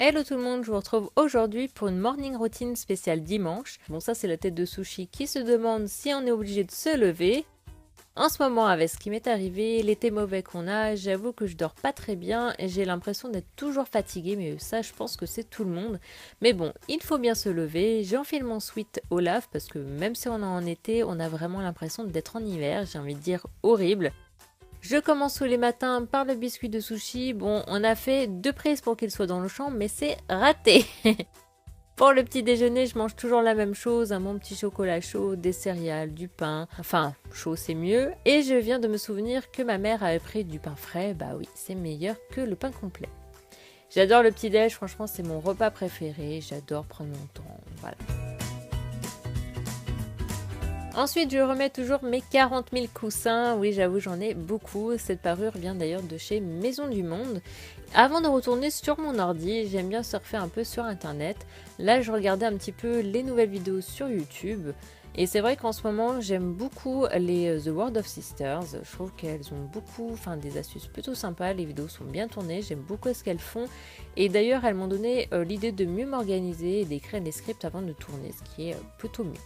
Hello tout le monde, je vous retrouve aujourd'hui pour une morning routine spéciale dimanche. Bon, ça c'est la tête de Sushi qui se demande si on est obligé de se lever. En ce moment, avec ce qui m'est arrivé, l'été mauvais qu'on a, j'avoue que je dors pas très bien et j'ai l'impression d'être toujours fatiguée, mais ça je pense que c'est tout le monde. Mais bon, il faut bien se lever, j'enfile mon sweat Olaf parce que même si on est en été, on a vraiment l'impression d'être en hiver, j'ai envie de dire horrible. Je commence tous les matins par le biscuit de Sushi. Bon, on a fait 2 prises pour qu'il soit dans le champ, mais c'est raté. Pour le petit déjeuner, je mange toujours la même chose, un bon petit chocolat chaud, des céréales, du pain. Enfin, chaud c'est mieux. Et je viens de me souvenir que ma mère avait pris du pain frais. Bah oui, c'est meilleur que le pain complet. J'adore le petit déj, franchement c'est mon repas préféré. J'adore prendre mon temps, voilà. Ensuite, je remets toujours mes 40 000 coussins. Oui, j'avoue, j'en ai beaucoup. Cette parure vient d'ailleurs de chez Maison du Monde. Avant de retourner sur mon ordi, j'aime bien surfer un peu sur internet. Là, je regardais un petit peu les nouvelles vidéos sur YouTube. Et c'est vrai qu'en ce moment, j'aime beaucoup les The World of Sisters. Je trouve qu'elles ont beaucoup, des astuces plutôt sympas. Les vidéos sont bien tournées. J'aime beaucoup ce qu'elles font. Et d'ailleurs, elles m'ont donné l'idée de mieux m'organiser et d'écrire des scripts avant de tourner, ce qui est plutôt mieux.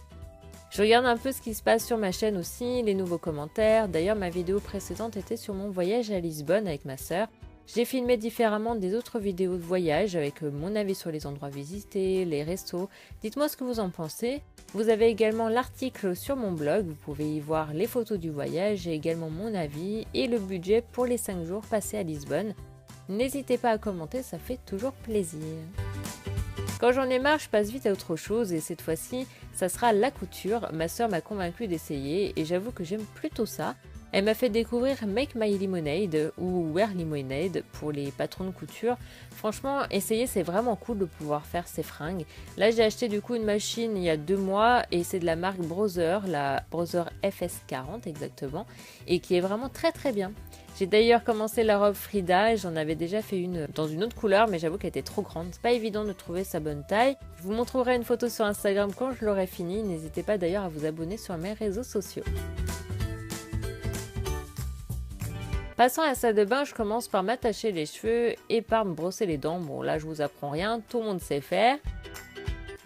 Je regarde un peu ce qui se passe sur ma chaîne aussi, les nouveaux commentaires. D'ailleurs, ma vidéo précédente était sur mon voyage à Lisbonne avec ma sœur. J'ai filmé différemment des autres vidéos de voyage avec mon avis sur les endroits visités, les restos. Dites-moi ce que vous en pensez. Vous avez également l'article sur mon blog. Vous pouvez y voir les photos du voyage et également mon avis et le budget pour les 5 jours passés à Lisbonne. N'hésitez pas à commenter, ça fait toujours plaisir. Quand j'en ai marre, je passe vite à autre chose et cette fois-ci, ça sera la couture. Ma sœur m'a convaincue d'essayer et j'avoue que j'aime plutôt ça. Elle m'a fait découvrir Make My Lemonade ou Wear Lemonade pour les patrons de couture. Franchement, essayer, c'est vraiment cool de pouvoir faire ces fringues. Là, j'ai acheté du coup une machine il y a 2 mois et c'est de la marque Brother, la Brother FS40 exactement, et qui est vraiment très très bien. J'ai d'ailleurs commencé la robe Frida, j'en avais déjà fait une dans une autre couleur, mais j'avoue qu'elle était trop grande. C'est pas évident de trouver sa bonne taille. Je vous montrerai une photo sur Instagram quand je l'aurai fini. N'hésitez pas d'ailleurs à vous abonner sur mes réseaux sociaux. Passant à la salle de bain, je commence par m'attacher les cheveux et par me brosser les dents. Bon là je vous apprends rien, tout le monde sait faire.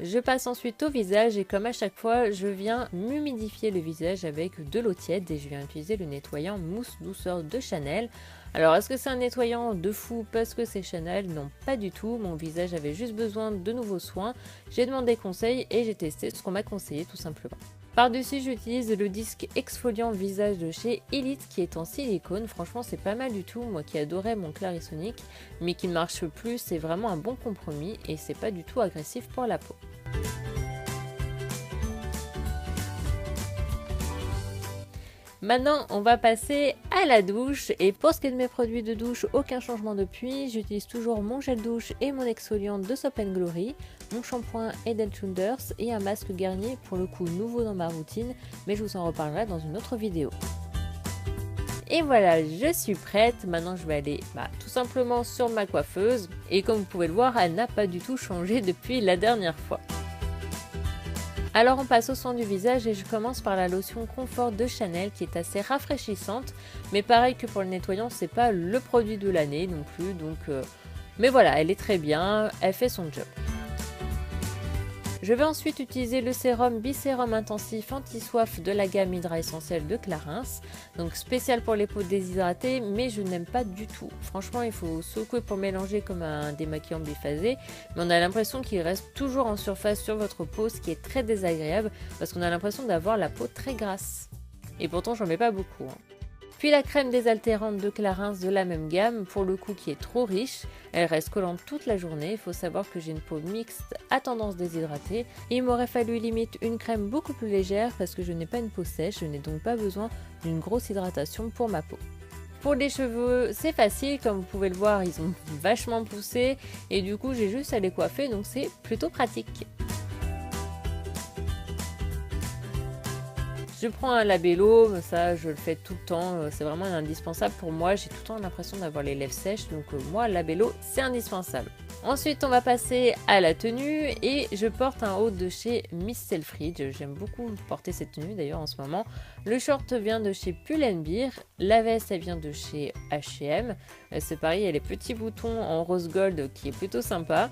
Je passe ensuite au visage et comme à chaque fois, je viens m'humidifier le visage avec de l'eau tiède et je viens utiliser le nettoyant mousse douceur de Chanel. Alors est-ce que c'est un nettoyant de fou parce que c'est Chanel? Non, pas du tout, mon visage avait juste besoin de nouveaux soins. J'ai demandé conseil et j'ai testé ce qu'on m'a conseillé tout simplement. Par-dessus, j'utilise le disque exfoliant visage de chez Elite qui est en silicone. Franchement, c'est pas mal du tout. Moi qui adorais mon Clarisonic, mais qui ne marche plus, c'est vraiment un bon compromis et c'est pas du tout agressif pour la peau. Maintenant, on va passer à la douche et pour ce qui est de mes produits de douche, aucun changement depuis. J'utilise toujours mon gel douche et mon exfoliant de Soap & Glory, mon shampoing Head & Shoulders et un masque Garnier pour le coup nouveau dans ma routine, mais je vous en reparlerai dans une autre vidéo. Et voilà, je suis prête. Maintenant, je vais aller tout simplement sur ma coiffeuse et comme vous pouvez le voir, elle n'a pas du tout changé depuis la dernière fois. Alors on passe au soin du visage et je commence par la lotion Confort de Chanel qui est assez rafraîchissante, mais pareil que pour le nettoyant, c'est pas le produit de l'année non plus, mais voilà, elle est très bien, elle fait son job. Je vais ensuite utiliser le sérum Bisérum Intensif Anti-Soif de la gamme Hydra Essentiel de Clarins, donc spécial pour les peaux déshydratées, mais je n'aime pas du tout. Franchement, il faut secouer pour mélanger comme un démaquillant biphasé, mais on a l'impression qu'il reste toujours en surface sur votre peau, ce qui est très désagréable parce qu'on a l'impression d'avoir la peau très grasse. Et pourtant, j'en mets pas beaucoup. Puis la crème désaltérante de Clarins de la même gamme, pour le coup qui est trop riche, elle reste collante toute la journée, il faut savoir que j'ai une peau mixte à tendance déshydratée, et il m'aurait fallu limite une crème beaucoup plus légère parce que je n'ai pas une peau sèche, je n'ai donc pas besoin d'une grosse hydratation pour ma peau. Pour les cheveux, c'est facile, comme vous pouvez le voir, ils ont vachement poussé, et du coup j'ai juste à les coiffer, donc c'est plutôt pratique. Je prends un labello, ça je le fais tout le temps, c'est vraiment indispensable pour moi, j'ai tout le temps l'impression d'avoir les lèvres sèches, donc moi labello c'est indispensable. Ensuite, on va passer à la tenue et je porte un haut de chez Miss Selfridge. J'aime beaucoup porter cette tenue d'ailleurs en ce moment. Le short vient de chez Pull&Bear. La veste, elle vient de chez H&M. C'est pareil, il y a les petits boutons en rose gold qui est plutôt sympa.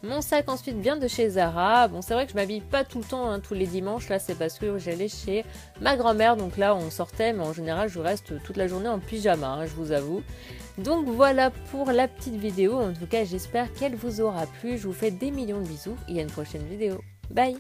Mon sac ensuite vient de chez Zara. Bon, c'est vrai que je m'habille pas tout le temps, hein, tous les dimanches. Là, c'est parce que j'allais chez ma grand-mère. Donc là, on sortait, mais en général, je reste toute la journée en pyjama, hein, je vous avoue. Donc voilà pour la petite vidéo. En tout cas, j'espère qu'elle vous aura plu. Je vous fais des millions de bisous et à une prochaine vidéo. Bye!